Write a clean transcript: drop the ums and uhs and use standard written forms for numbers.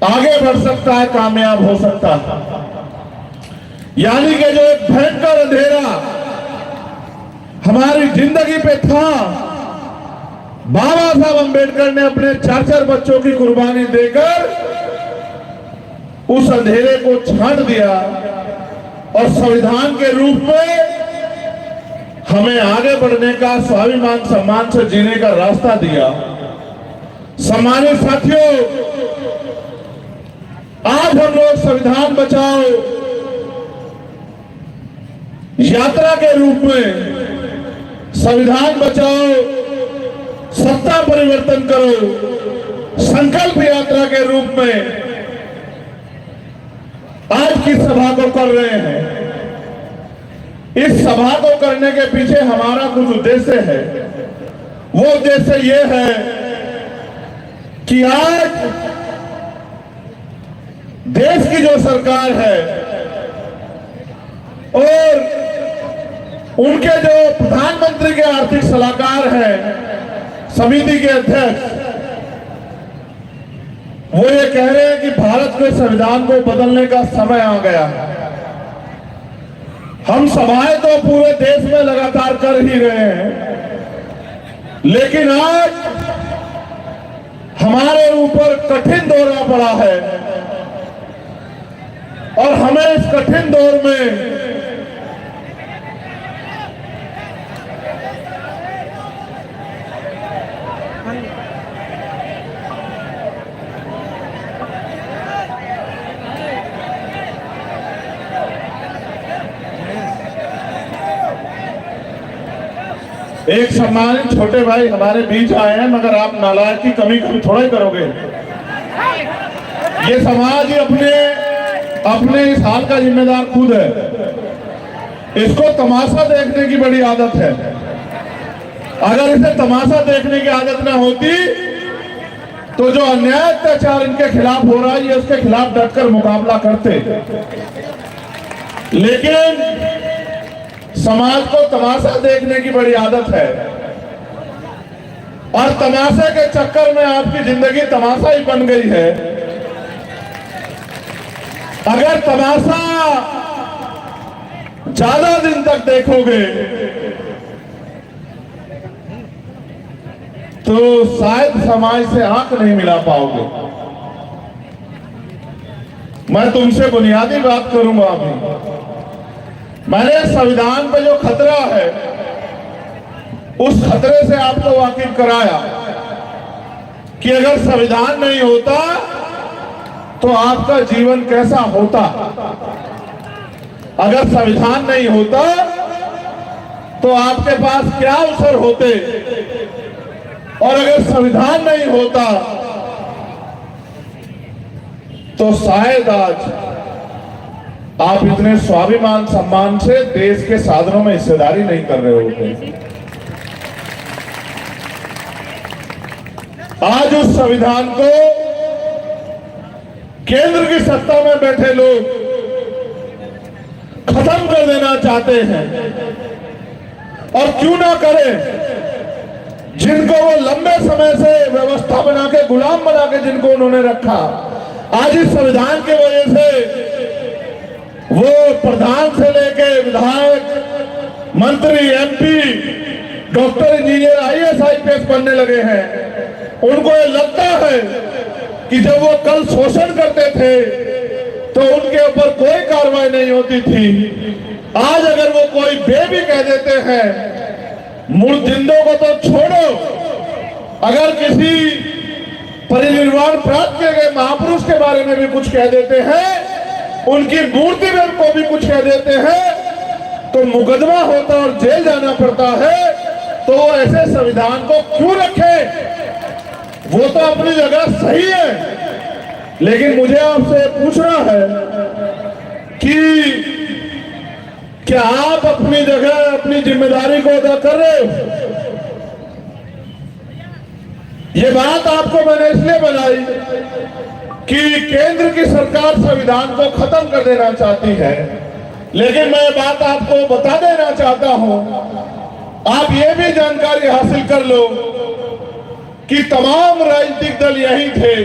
आगे बढ़ सकता है, कामयाब हो सकता है। यानी कि जो एक भयंकर अंधेरा हमारी जिंदगी पे था, बाबा साहब अंबेडकर ने अपने 4-4 बच्चों की कुर्बानी देकर उस अंधेरे को छांट दिया और संविधान के रूप में हमें आगे बढ़ने का, स्वाभिमान सम्मान से जीने का रास्ता दिया। सम्मानित साथियों, आज हम लोग संविधान बचाओ यात्रा के रूप में, संविधान बचाओ सत्ता परिवर्तन करो संकल्प यात्रा के रूप में आज की सभा को कर रहे हैं। इस सभा को करने के पीछे हमारा कुछ उद्देश्य है। वो उद्देश्य ये है कि आज देश की जो सरकार है और उनके जो प्रधानमंत्री के आर्थिक सलाहकार हैं, समिति के अध्यक्ष, वो ये कह रहे हैं कि भारत के संविधान को बदलने का समय आ गया है। हम सभाएं तो पूरे देश में लगातार कर ही रहे हैं, लेकिन आज हमारे ऊपर कठिन दौरा पड़ा है और हमें इस कठिन दौर में एक सम्मानित छोटे भाई हमारे बीच आए हैं, मगर आप नालायक की कमी कभी थोड़ा ही करोगे। ये समाज ही अपने इस हाल का जिम्मेदार खुद है। इसको तमाशा देखने की बड़ी आदत है। अगर इसे तमाशा देखने की आदत ना होती तो जो अन्याय अत्याचार इनके खिलाफ हो रहा है, ये उसके खिलाफ डटकर मुकाबला करते। लेकिन समाज को तमाशा देखने की बड़ी आदत है और तमाशे के चक्कर में आपकी जिंदगी तमाशा ही बन गई है। अगर तमाशा ज्यादा दिन तक देखोगे तो शायद समाज से आंख नहीं मिला पाओगे। मैं तुमसे बुनियादी बात करूंगा अभी। मैंने संविधान पे जो खतरा है उस खतरे से आपको वाकिफ कराया कि अगर संविधान नहीं होता तो आपका जीवन कैसा होता। अगर संविधान नहीं होता तो आपके पास क्या अवसर होते, और अगर संविधान नहीं होता तो शायद आज आप इतने स्वाभिमान सम्मान से देश के साधनों में हिस्सेदारी नहीं कर रहे होते। आज उस संविधान को केंद्र की सत्ता में बैठे लोग खत्म कर देना चाहते हैं। और क्यों ना करें, जिनको वो लंबे समय से व्यवस्था बना के, गुलाम बना के जिनको उन्होंने रखा, आज इस संविधान की वजह से वो प्रधान से लेके विधायक, मंत्री, MP, doctor, engineer, IAS, IPS बनने लगे हैं। उनको ये लगता है कि जब वो कल शोषण करते थे तो उनके ऊपर कोई कार्रवाई नहीं होती थी। आज अगर वो कोई बे भी कह देते हैं, मुर्जिंदों को तो छोड़ो, अगर किसी परिनिर्वाण प्राप्त किए गए महापुरुष के बारे में भी कुछ कह देते हैं, उनकी मूर्ति में को भी कुछ कह देते हैं, तो मुकदमा होता और जेल जाना पड़ता है। तो ऐसे संविधान को क्यों रखे? वो तो अपनी जगह सही है, लेकिन मुझे आपसे पूछना है कि क्या आप अपनी जगह, अपनी जिम्मेदारी को अदा कर रहे हो? ये बात आपको मैंने इसलिए बनाई कि केंद्र की सरकार संविधान को खत्म कर देना चाहती है, लेकिन मैं बात आपको बता देना चाहता हूं, आप ये भी जानकारी हासिल कर लो कि तमाम राजनीतिक दल यही थे